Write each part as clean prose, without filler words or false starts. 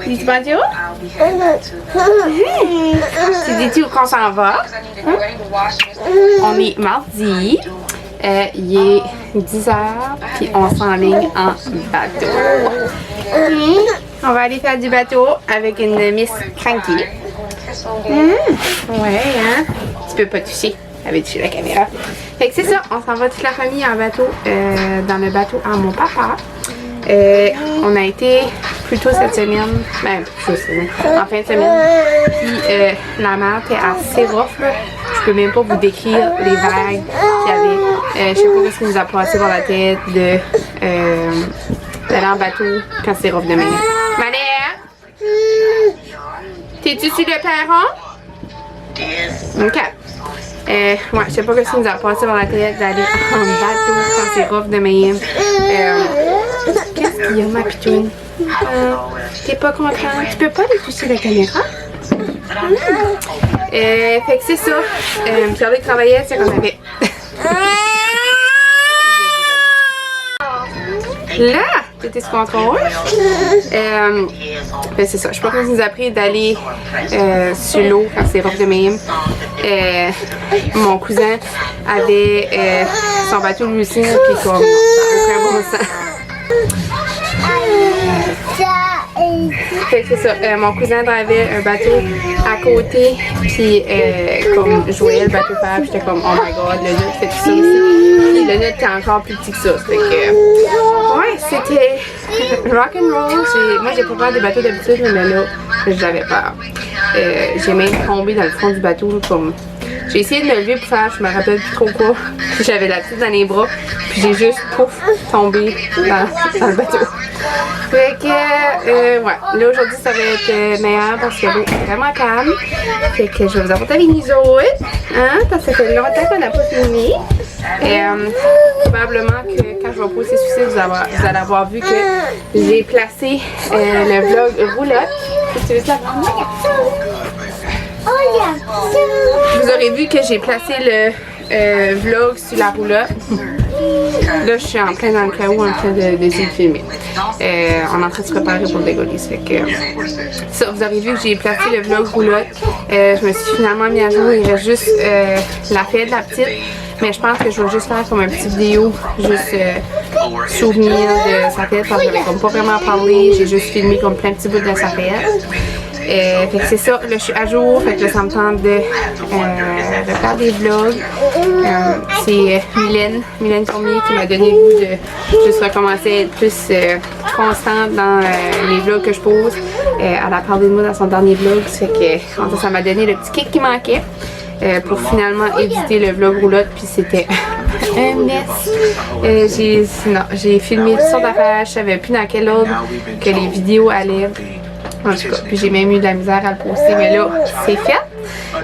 Dis bonjour. Tu dis-tu qu'on s'en va? On est mardi. Il est 10h, puis on s'enligne en bateau. On va aller faire du bateau avec une Miss Cranky. Ouais, hein? Tu peux pas toucher. Elle veut toucher la caméra. Fait que c'est ça, on s'en va toute la famille en bateau, dans le bateau à mon papa. On a été plus tôt cette semaine, en fin de semaine. Puis la mer était assez rough, là. Je peux même pas vous décrire les vagues qu'il y avait. Je sais pas ce qui nous a passé par la tête d'aller en bateau quand c'est rough de mer. Mané! T'es-tu sur le perron? Ok. Ouais, je sais pas ce qui nous a passé par la tête d'aller en bateau quand c'est rough de mer. Qu'est-ce qu'il y a, ma pitoune? T'es pas content? Tu peux pas aller toucher la caméra? Fait que c'est ça. Puis avec travaillait, c'est qu'on avait. Là, t'étais sous contrôle. Ben c'est ça. Je sais pas comment ça nous a pris d'aller sur l'eau quand c'est rough de même. Mon cousin avait son bateau lui aussi, puis comme ça n'a aucun bon sens. Fait que c'est ça, mon cousin drivait un bateau à côté, puis comme je voyais le bateau faire, puis j'étais comme oh my god, le nôtre fait tout ça aussi. Puis le nôtre était encore plus petit que ça. Fait que ouais, c'était rock'n'roll. Moi j'ai pas peur des bateaux d'habitude, mais là, j'avais peur. J'ai même tombé dans le fond du bateau, comme. J'ai essayé de me lever pour faire, je me rappelle plus trop quoi. J'avais la petite dans les bras, puis j'ai juste pouf tombé dans le bateau. Fait que, ouais, là aujourd'hui ça va être meilleur parce que l'eau est vraiment calme. Fait que je vais vous apporter avec nous autres, hein, parce que ça fait longtemps qu'on n'a pas fini. Probablement que quand je vais poster celui-ci, vous allez avoir vu que j'ai placé le vlog roulotte. Tu veux ça? Vous aurez vu que j'ai placé le vlog sur la roulotte. Là, je suis en plein dans le chaos en train d'essayer de filmer. On est en train de se préparer pour le dégueulis. Fait que ça, vous avez vu que j'ai placé le vlog roulotte. Je me suis finalement mis à jour. Il reste juste la fête de la petite. Mais je pense que je vais juste faire comme un petit vidéo, juste souvenir de sa fête. Parce que j'avais comme pas vraiment parlé. J'ai juste filmé comme plein de petits bouts de sa fête. Fait que c'est ça, là je suis à jour, fait que là ça me tente de faire des vlogs. C'est Mylène Cormier qui m'a donné le goût de juste recommencer à être plus constante dans les vlogs que je pose. Elle a parlé de moi dans son dernier vlog, fait que ça m'a donné le petit kick qui manquait pour finalement éditer le vlog roulotte, puis c'était un mess. J'ai filmé toutes sortes d'affaires, je savais plus dans quel ordre que les vidéos allaient. En tout cas, puis j'ai même eu de la misère à le poster, mais là, c'est fait.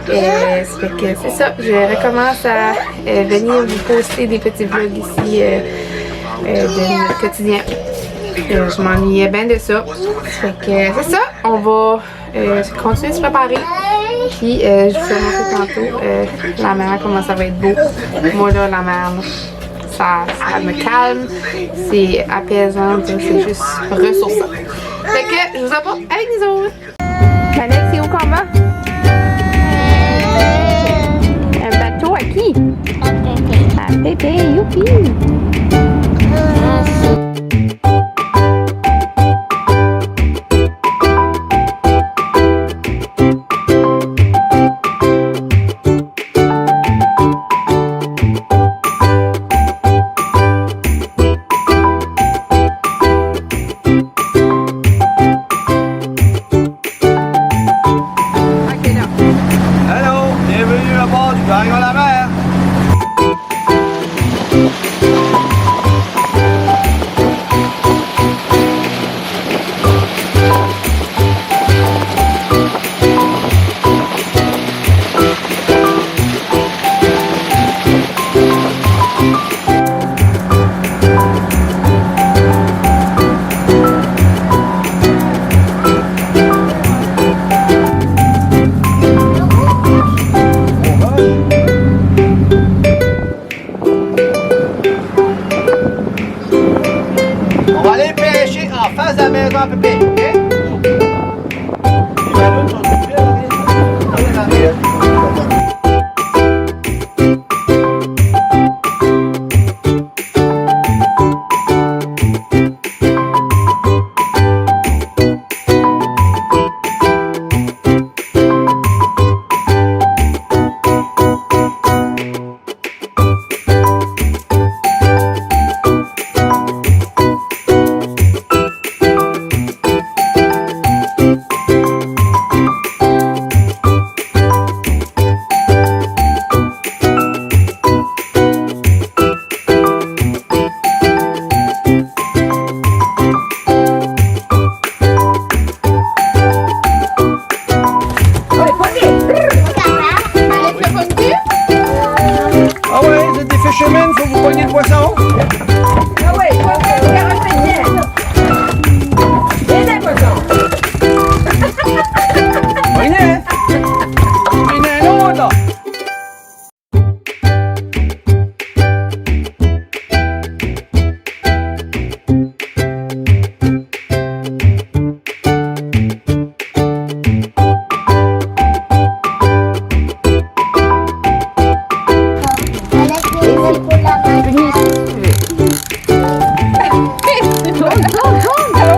C'est que c'est ça, je recommence à venir vous poster des petits vlogs ici de notre quotidien. Je m'ennuyais bien de ça. Fait que c'est ça, on va continuer de se préparer. Puis je vous ai montré tantôt la mer, comment ça va être beau. Moi là, la mer, ça me calme, c'est apaisant, c'est juste ressourçant. Fait que je vous apporte avec nous autres. Alex, c'est où qu'on va? Un bateau à qui? À Pépé, youpi! poignée de poisson. Ah ouais, Caroline fait bien. Viens d'un poisson. Poignée. Poignée, l'autre.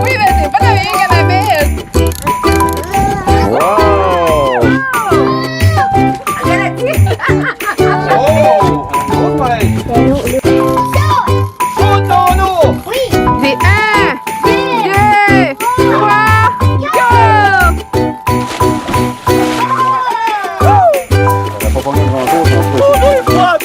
Oui, mais c'est pas la meilleure canapé. Wow. Oh, oh, pareil. Saute dans l'eau. C'est 1, 2, 3, go! Ça va pas prendre grand-chose, on peut essayer.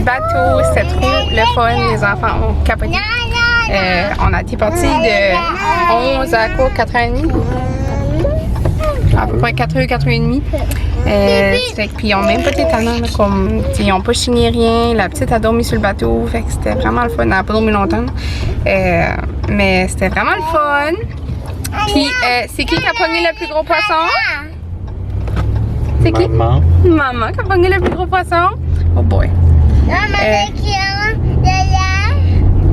bateau, c'était trop le fun, les enfants ont capoté. On a été partis de 11 à quoi, 4h30? À peu près 4h, 4h30. Puis ils ont même pas été tannants, comme ils ont pas chigné rien, la petite a dormi sur le bateau, fait que c'était vraiment le fun. Elle n'a pas dormi longtemps. Mais c'était vraiment le fun. Puis c'est qui a pogné le plus gros poisson? C'est qui? Maman. Maman qui a pogné le plus gros poisson? Oh boy.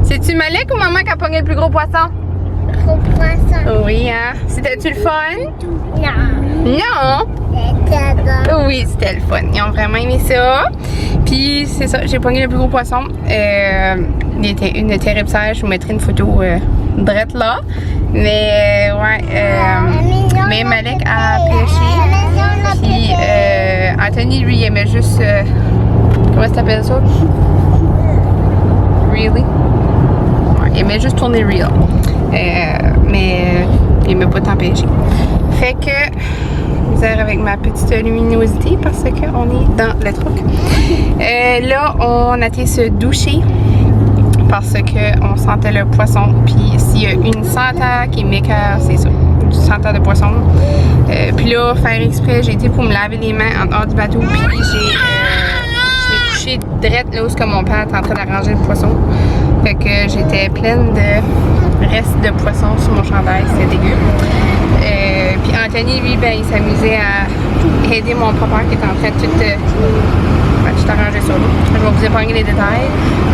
C'est-tu Malek ou maman qui a pogné le plus gros poisson? Gros poisson. Oui, hein? C'était-tu le fun? Non. Non? C'était bon. Oui, c'était le fun. Ils ont vraiment aimé ça. Puis c'est ça, j'ai pogné le plus gros poisson. Il était une terrible serre. Je vous mettrai une photo drette là. Mais mais Malek a pêché. Puis Anthony, lui, il aimait juste. Comment ça s'appelle ça? Really? Ouais, il aimait juste tourner reel. Mais il aimait pas tant pêcher. Fait que avec ma petite luminosité parce qu'on est dans le truc. Là, on a été se doucher parce qu'on sentait le poisson. Puis s'il y a une senteur qui m'écoeure, c'est ça, une senteur de poisson. Puis là, faire exprès, j'ai été pour me laver les mains en dehors du bateau. Puis je m'ai couché direct là où mon père était en train d'arranger le poisson. Fait que j'étais pleine de restes de poisson sur mon chandail, c'était dégueu. Puis Anthony, lui, ben, il s'amusait à aider mon papa qui était en train de tout arranger sur l'eau. Je vais vous épargner les détails,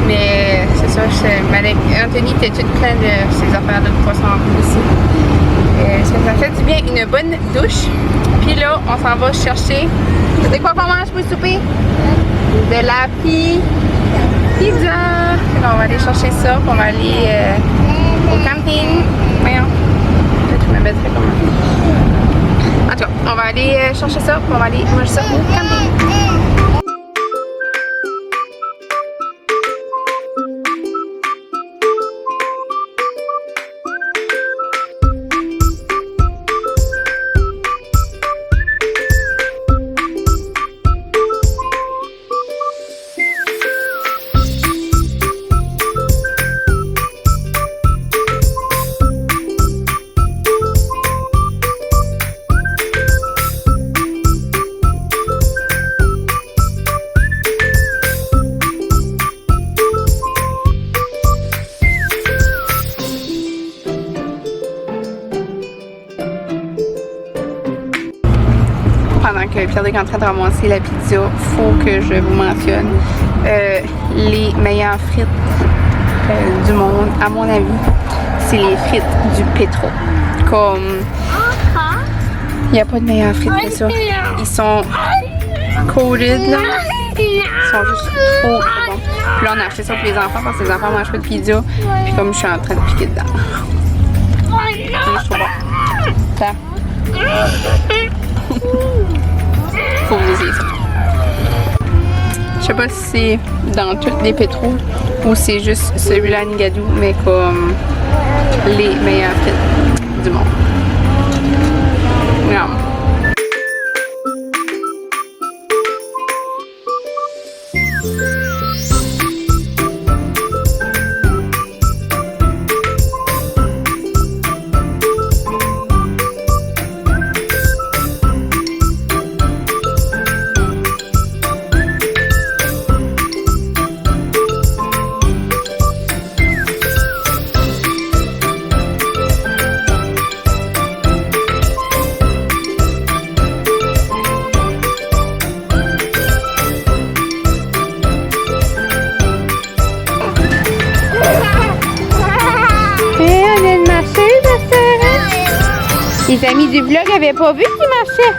mais c'est ça, Anthony était toute plein de ses affaires de poisson aussi. Ça fait du bien, une bonne douche. Puis là, on s'en va chercher. C'est quoi qu'on mange pour le souper? De la pizza. On va aller chercher ça, puis on va aller au camping. Voyons. Je me mettrai comment. En tout cas, on va aller chercher ça, puis on va aller manger ça au camping. Pierre-Luc est en train de ramasser la pizza. Faut que je vous mentionne les meilleures frites du monde, à mon avis, c'est les frites du Petro. Comme il n'y a pas de meilleures frites que ça. Ils sont coated là. Ils sont juste trop bons. Puis là on a acheté ça pour les enfants parce que les enfants mangent pas de pizza. Puis comme je suis en train de piquer dedans. C'est juste trop bon. Ça. Faut vous essayer ça. Je sais pas si c'est dans toutes les pétros ou c'est juste celui-là à Nigadou, mais comme les meilleures frites du monde. Yum. Les amis du vlog n'avaient pas vu qu'il marchait.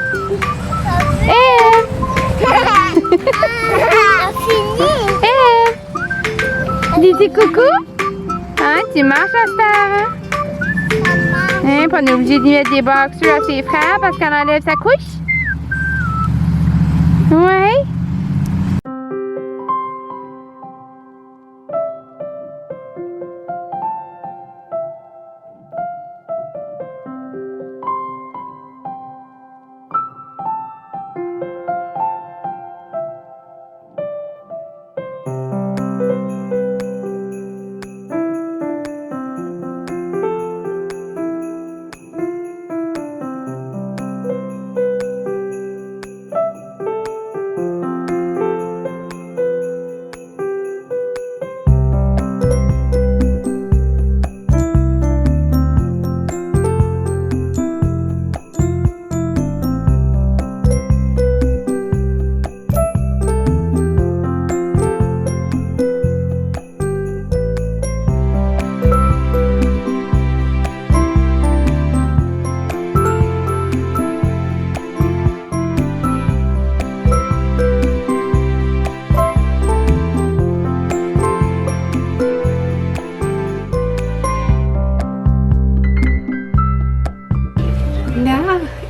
Dis coucou. Hein, tu marches à cette heure, hein? Hein, puis on est obligé de mettre des boxers à ses frères parce qu'on enlève sa couche. Ouais.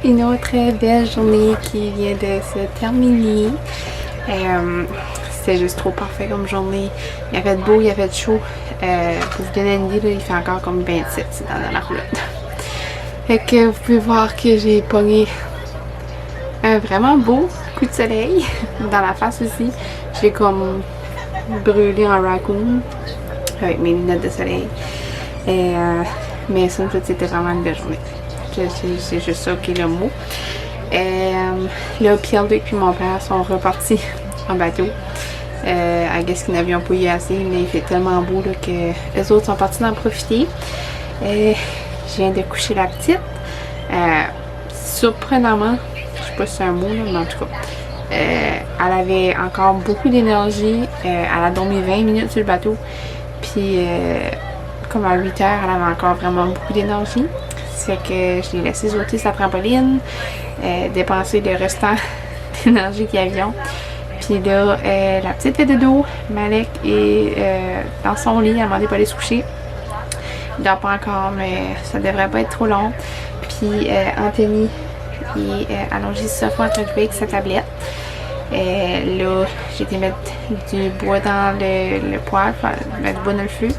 Une autre belle journée qui vient de se terminer. C'était juste trop parfait comme journée. Il a fait beau, il a fait chaud. Pour vous donner une idée, là, il fait encore comme 27 dans la roulotte. Fait que vous pouvez voir que j'ai pogné un vraiment beau coup de soleil dans la face aussi. Je l'ai comme brûlé en raccoon avec mes lunettes de soleil. Mais ça, c'était vraiment une belle journée. C'est juste ça qui est le mot. Là, Pierre-Luc et mon père sont repartis en bateau. I guess qu'ils n'avaient pas eu assez, mais il fait tellement beau là, que les autres sont partis d'en profiter. Je viens de coucher la petite. Surprenamment, je sais pas si c'est un mot, là, mais en tout cas, elle avait encore beaucoup d'énergie. Elle a dormi 20 minutes sur le bateau. Puis, comme à 8 heures, elle avait encore vraiment beaucoup d'énergie. C'est que je l'ai laissé sauter sa trampoline, dépenser le restant d'énergie qu'il y avait. Puis là, la petite fait de dos, Malek est dans son lit, elle m'a demandé pas aller se coucher. Il dort pas encore, mais ça devrait pas être trop long. Puis Anthony est allongé sur le sofa en train de jouer avec sa tablette. Là, j'ai été mettre du bois dans le poêle, mettre du bois dans le feu.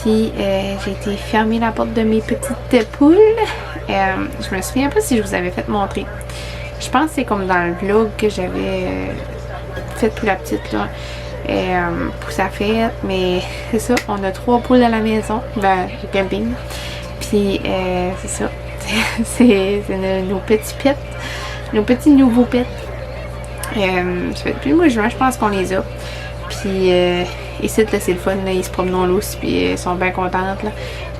Puis j'ai été fermer la porte de mes petites poules. Je me souviens pas si je vous avais fait montrer. Je pense que c'est comme dans le vlog que j'avais fait pour la petite là. Pour sa fête. Mais c'est ça, on a 3 poules à la maison. Ben, le camping. Puis c'est ça. c'est nos petits pets. Nos petits nouveaux pets. Ça fait depuis le mois de juin, je pense qu'on les a. Puis ici, là, c'est le fun, là, ils se promènent dans l'eau, puis ils sont bien contentes. Là.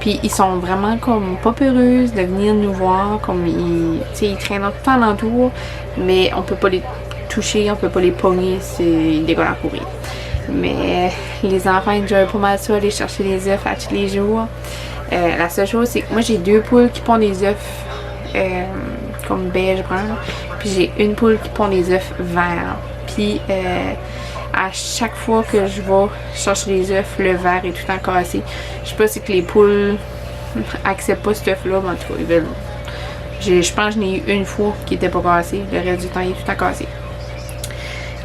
Puis Puis ils sont vraiment comme pas peureux de venir nous voir, comme ils traînent tout le temps alentour, mais on peut pas les toucher, on peut pas les pogner, ils décollent à courir. Mais les enfants enjoy pas mal ça, aller chercher les œufs à tous les jours. La seule chose, c'est que moi j'ai 2 poules qui pondent des œufs comme beige brun, puis j'ai une poule qui pond des œufs verts. Puis à chaque fois que je vais chercher les œufs, le vert est tout le temps cassé. Je sais pas si que les poules acceptent pas cet œuf-là, mais en tout cas, ils veulent. Je pense que j'en ai eu une fois qui était pas cassé, le reste du temps il est tout le temps cassé.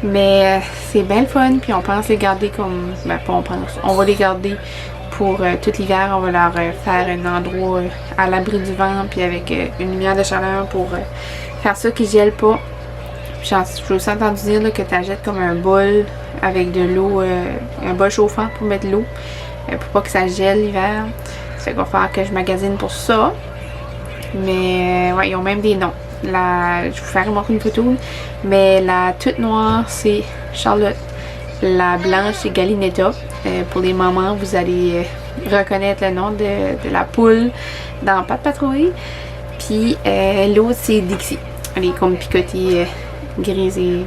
Mais c'est bien le fun, puis on pense les garder comme. Ben pas on pense, on va les garder pour tout l'hiver. On va leur faire un endroit à l'abri du vent, puis avec une lumière de chaleur pour faire ça qu'ils gèlent pas. J'ai aussi entendu dire là, que tu achètes comme un bol avec de l'eau, un bol chauffant pour mettre l'eau, pour pas que ça gèle l'hiver. Ça va falloir que je magasine pour ça. Mais ouais, ils ont même des noms. Je vais vous faire montrer une photo. Mais la toute noire, c'est Charlotte. La blanche, c'est Galinetta. Pour les mamans, vous allez reconnaître le nom de la poule dans Pat' Patrouille. Puis l'autre, c'est Dixie. Elle est comme picotée grise et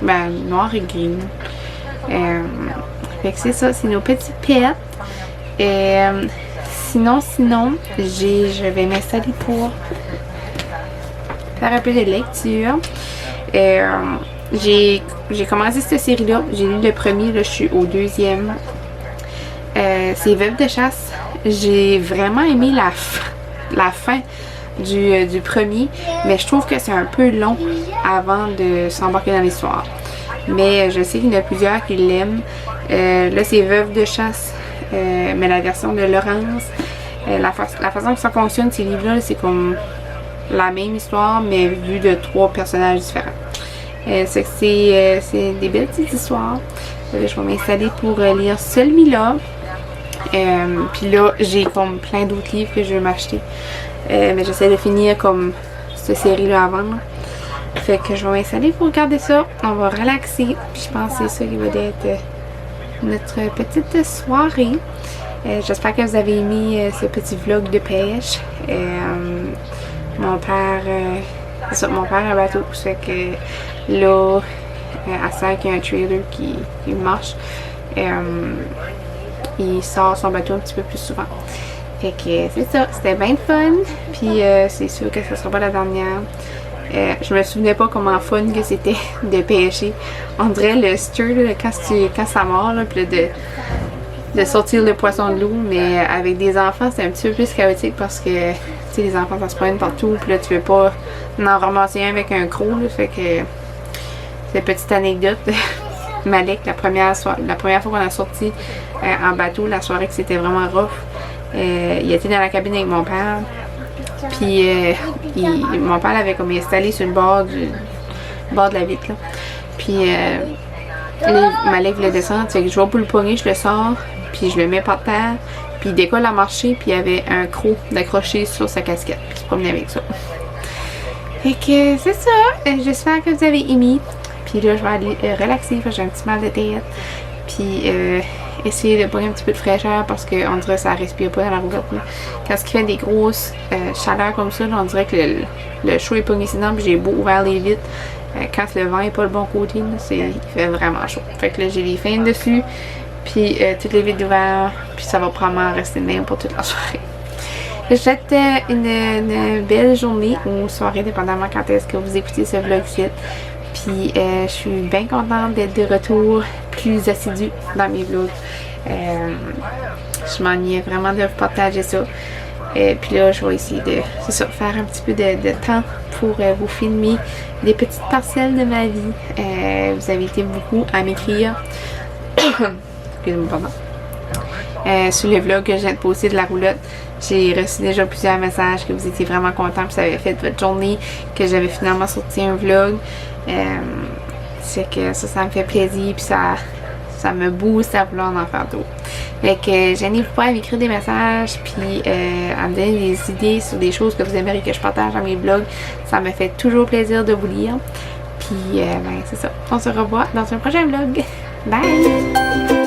noir et gris. Fait que c'est ça, c'est nos petits pets. Sinon, je vais m'installer pour faire un peu de lecture. J'ai commencé cette série-là. J'ai lu le premier, là, je suis au 2e. C'est Veuve de chasse. J'ai vraiment aimé la fin du premier, mais je trouve que c'est un peu long avant de s'embarquer dans l'histoire. Mais je sais qu'il y en a plusieurs qui l'aiment. Là, c'est Veuve de chasse, mais la version de Laurence. La façon que ça fonctionne, ces livres-là, c'est comme la même histoire, mais vue de 3 personnages différents. C'est des belles petites histoires. Je vais m'installer pour lire celui-là. Puis là, j'ai comme plein d'autres livres que je veux m'acheter. Mais j'essaie de finir comme cette série-là avant. Fait que je vais m'installer pour regarder ça. On va relaxer. Puis je pense que c'est ça qui va être notre petite soirée. J'espère que vous avez aimé ce petit vlog de pêche. Mon père a un bateau. Ça fait que là, à ça qu'il y a un trailer qui marche. Il sort son bateau un petit peu plus souvent. Fait que c'est ça, c'était bien fun. Puis c'est sûr que ce sera pas la dernière. Je me souvenais pas comment fun que c'était de pêcher. On dirait le stir là, quand ça mord, là, puis de sortir le poisson de l'eau. Mais avec des enfants, c'est un petit peu plus chaotique parce que les enfants ça se promènent partout. Puis là, tu veux pas en ramasser un avec un croc. Là, fait que c'est une petite anecdote. Malek, la première fois qu'on a sorti en bateau, la soirée que c'était vraiment rough, il était dans la cabine avec mon père. Puis mon père l'avait comme installé sur le bord de la vitre. Là. Puis Malek voulait descendre, fait que je vais pour le pogner, je le sors, puis je le mets par terre, puis il décolle à marcher, puis il y avait un croc d'accroché sur sa casquette, puis il se promenait avec ça. Fait que c'est ça, j'espère que vous avez aimé. Puis là, je vais aller relaxer, parce que j'ai un petit mal de tête. Puis essayer de prendre un petit peu de fraîcheur parce qu'on dirait que ça respire pas dans la roulotte. Quand il fait des grosses chaleurs comme ça, là, on dirait que le chaud est pas incident. Puis j'ai beau ouvrir les vitres. Quand le vent est pas le bon côté, là, il fait vraiment chaud. Fait que là, j'ai les fans dessus. Puis toutes les vitres ouvertes. Puis ça va probablement rester de même pour toute la soirée. Je vous souhaite une belle journée ou soirée, dépendamment quand est-ce que vous écoutez ce vlog-ci. Puis je suis bien contente d'être de retour plus assidue dans mes vlogs. Je m'ennuyais vraiment de vous partager ça. Puis là, je vais essayer de faire un petit peu de temps pour vous filmer des petites parcelles de ma vie. Vous avez été beaucoup à m'écrire. Excusez-moi, pardon. Sur le vlog que je viens de poster de la roulotte. J'ai reçu déjà plusieurs messages que vous étiez vraiment contents, que ça avait fait votre journée, que j'avais finalement sorti un vlog. C'est que ça me fait plaisir, puis ça me booste à vouloir en faire d'autres. Fait que gênez-vous pas à m'écrire des messages, puis à me donner des idées sur des choses que vous aimeriez que je partage dans mes vlogs. Ça me fait toujours plaisir de vous lire. Puis c'est ça. On se revoit dans un prochain vlog. Bye!